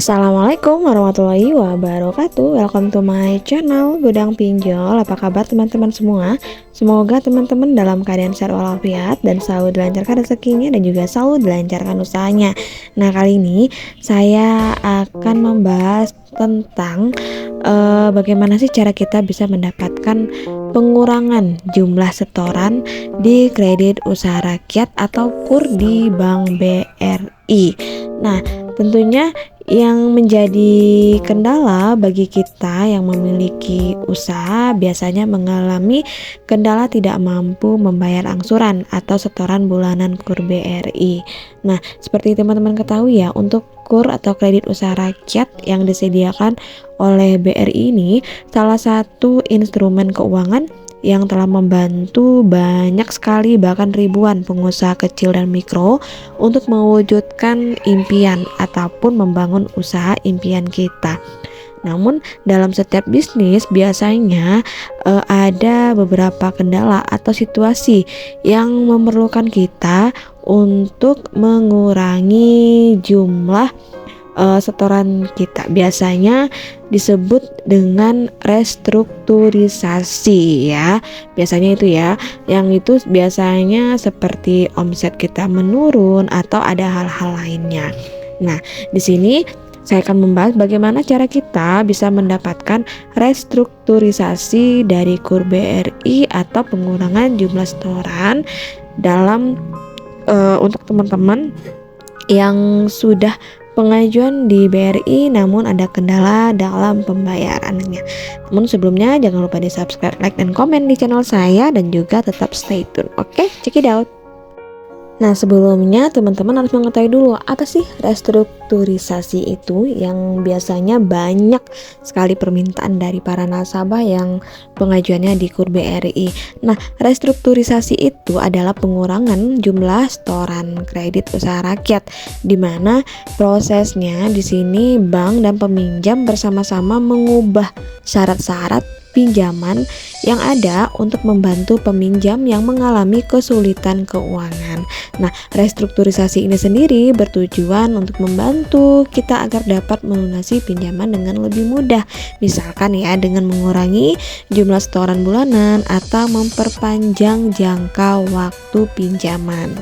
Assalamualaikum warahmatullahi wabarakatuh. Welcome to my channel Gudang Pinjol. Apa kabar teman-teman semua? Semoga teman-teman dalam keadaan sehat walafiat dan selalu dilancarkan rezekinya dan juga selalu dilancarkan usahanya. Nah, kali ini saya akan membahas tentang bagaimana sih cara kita bisa mendapatkan pengurangan jumlah setoran di kredit usaha rakyat atau KUR di Bank BRI. Nah, tentunya yang menjadi kendala bagi kita yang memiliki usaha biasanya mengalami kendala tidak mampu membayar angsuran atau setoran bulanan KUR BRI. Nah, seperti teman-teman ketahui ya, untuk KUR atau kredit usaha rakyat yang disediakan oleh BRI ini salah satu instrumen keuangan yang telah membantu banyak sekali, bahkan ribuan pengusaha kecil dan mikro untuk mewujudkan impian ataupun membangun usaha impian kita. Namun dalam setiap bisnis biasanya ada beberapa kendala atau situasi yang memerlukan kita untuk mengurangi jumlah setoran kita. Biasanya disebut dengan restrukturisasi ya. Biasanya itu ya. Yang itu biasanya seperti omset kita menurun atau ada hal-hal lainnya. Nah, di sini saya akan membahas bagaimana cara kita bisa mendapatkan restrukturisasi dari KUR BRI atau pengurangan jumlah setoran dalam untuk teman-teman yang sudah pengajuan di BRI namun ada kendala dalam pembayarannya. Namun sebelumnya jangan lupa di subscribe, like, dan komen di channel saya dan juga tetap stay tune. Oke, check it out. Nah, sebelumnya teman-teman harus mengetahui dulu apa sih restrukturisasi itu, yang biasanya banyak sekali permintaan dari para nasabah yang pengajuannya di KUR BRI. Nah, restrukturisasi itu adalah pengurangan jumlah setoran kredit usaha rakyat, di mana prosesnya di sini bank dan peminjam bersama-sama mengubah syarat-syarat pinjaman yang ada untuk membantu peminjam yang mengalami kesulitan keuangan. Nah, restrukturisasi ini sendiri bertujuan untuk membantu kita agar dapat melunasi pinjaman dengan lebih mudah. Misalkan ya, dengan mengurangi jumlah setoran bulanan atau memperpanjang jangka waktu pinjaman.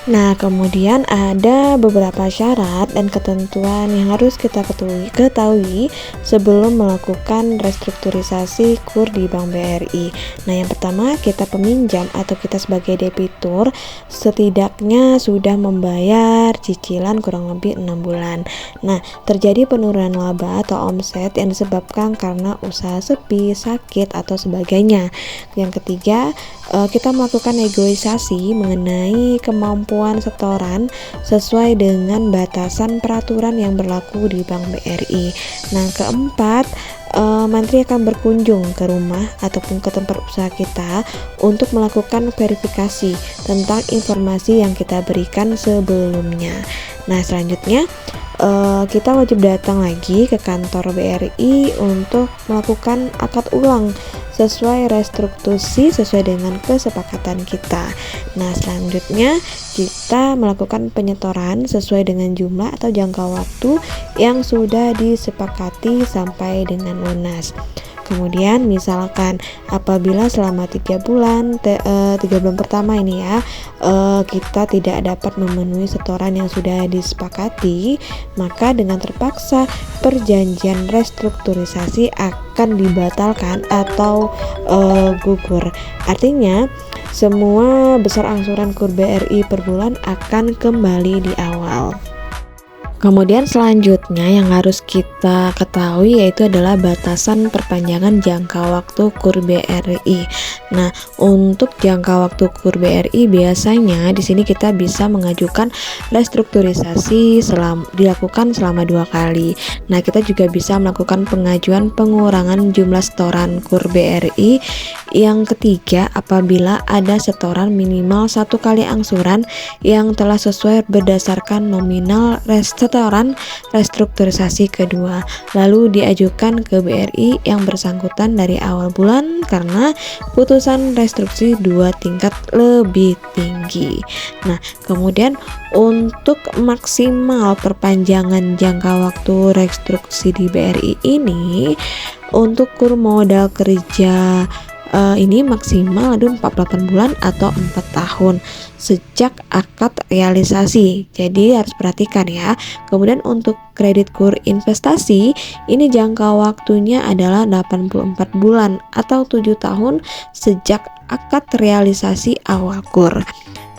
Nah, kemudian ada beberapa syarat dan ketentuan yang harus kita ketahui sebelum melakukan restrukturisasi KUR di Bank BRI. Nah, yang pertama, kita peminjam atau kita sebagai debitur setidaknya sudah membayar cicilan kurang lebih 6 bulan. Nah, terjadi penurunan laba atau omset yang disebabkan karena usaha sepi, sakit, atau sebagainya. Yang ketiga, kita melakukan negosiasi mengenai kemampuan setoran sesuai dengan batasan peraturan yang berlaku di Bank BRI. Nah, keempat, mantri akan berkunjung ke rumah ataupun ke tempat usaha kita untuk melakukan verifikasi tentang informasi yang kita berikan sebelumnya. Nah, selanjutnya kita wajib datang lagi ke kantor BRI untuk melakukan akad ulang sesuai restrukturasi sesuai dengan kesepakatan kita. Nah, selanjutnya kita melakukan penyetoran sesuai dengan jumlah atau jangka waktu yang sudah disepakati sampai dengan lunas. Kemudian misalkan apabila selama 3 bulan pertama ini ya kita tidak dapat memenuhi setoran yang sudah disepakati, maka dengan terpaksa perjanjian restrukturisasi akan dibatalkan atau gugur. Artinya semua besar angsuran KUR BRI per bulan akan kembali di awal. Kemudian selanjutnya yang harus kita ketahui yaitu adalah batasan perpanjangan jangka waktu KUR BRI. Nah, untuk jangka waktu KUR BRI biasanya di sini kita bisa mengajukan restrukturisasi dilakukan selama 2 kali. Nah, kita juga bisa melakukan pengajuan pengurangan jumlah setoran KUR BRI yang ketiga apabila ada setoran minimal 1 kali angsuran yang telah sesuai berdasarkan nominal reset setoran restrukturisasi kedua, lalu diajukan ke BRI yang bersangkutan dari awal bulan karena putusan restrukturisasi 2 tingkat lebih tinggi. Nah, kemudian untuk maksimal perpanjangan jangka waktu restrukturisasi di BRI ini, untuk kur modal kerja ini maksimal ada 48 bulan atau 4 tahun sejak akad realisasi. Jadi harus perhatikan ya. Kemudian untuk kredit kur investasi ini jangka waktunya adalah 84 bulan atau 7 tahun sejak akad realisasi awal kur.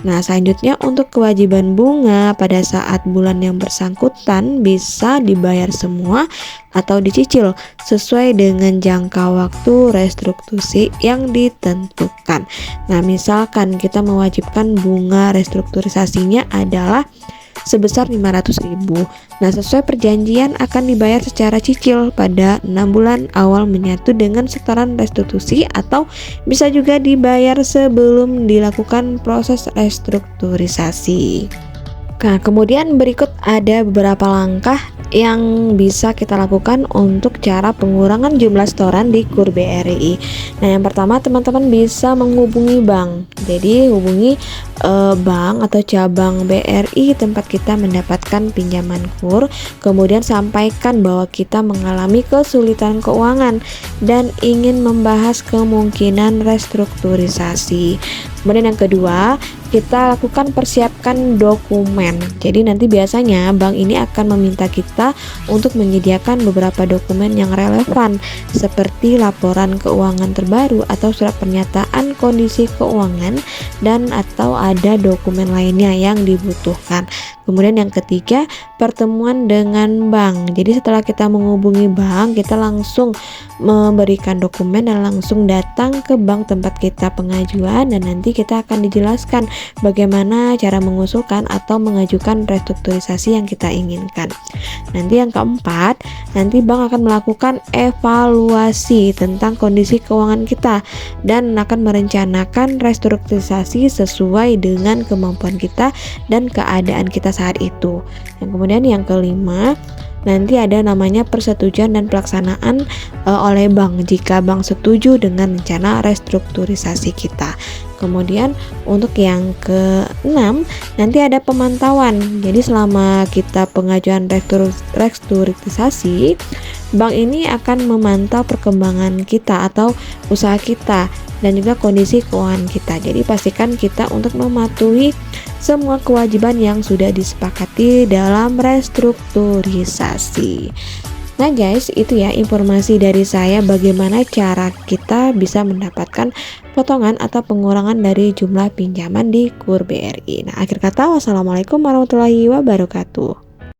Nah, selanjutnya untuk kewajiban bunga pada saat bulan yang bersangkutan bisa dibayar semua atau dicicil sesuai dengan jangka waktu restrukturisasi yang ditentukan. Nah, misalkan kita mewajibkan bunga restrukturisasinya adalah sebesar 500.000. Nah, sesuai perjanjian akan dibayar secara cicil pada 6 bulan awal menyatu dengan setoran restitusi atau bisa juga dibayar sebelum dilakukan proses restrukturisasi. Nah, kemudian berikut ada beberapa langkah yang bisa kita lakukan untuk cara pengurangan jumlah setoran di KUR BRI. Nah, yang pertama teman-teman bisa menghubungi bank. Jadi hubungi bank atau cabang BRI tempat kita mendapatkan pinjaman KUR, kemudian sampaikan bahwa kita mengalami kesulitan keuangan dan ingin membahas kemungkinan restrukturisasi. Kemudian yang kedua, kita lakukan persiapkan dokumen. Jadi nanti biasanya bank ini akan meminta kita untuk menyediakan beberapa dokumen yang relevan seperti laporan keuangan terbaru atau surat pernyataan kondisi keuangan dan atau ada dokumen lainnya yang dibutuhkan. Kemudian yang ketiga, pertemuan dengan bank. Jadi setelah kita menghubungi bank, kita langsung memberikan dokumen dan langsung datang ke bank tempat kita pengajuan dan nanti kita akan dijelaskan bagaimana cara mengusulkan atau mengajukan restrukturisasi yang kita inginkan. Nanti yang keempat, nanti bank akan melakukan evaluasi tentang kondisi keuangan kita dan akan merencanakan restrukturisasi sesuai dengan kemampuan kita dan keadaan kita saat itu. Yang kemudian yang kelima, nanti ada namanya persetujuan dan pelaksanaan oleh bank jika bank setuju dengan rencana restrukturisasi kita. Kemudian untuk yang keenam, nanti ada pemantauan. Jadi selama kita pengajuan restrukturisasi, bank ini akan memantau perkembangan kita atau usaha kita dan juga kondisi keuangan kita. Jadi pastikan kita untuk mematuhi semua kewajiban yang sudah disepakati dalam restrukturisasi. Nah guys, itu ya informasi dari saya bagaimana cara kita bisa mendapatkan potongan atau pengurangan dari jumlah pinjaman di KUR BRI. Nah, akhir kata, wassalamualaikum warahmatullahi wabarakatuh.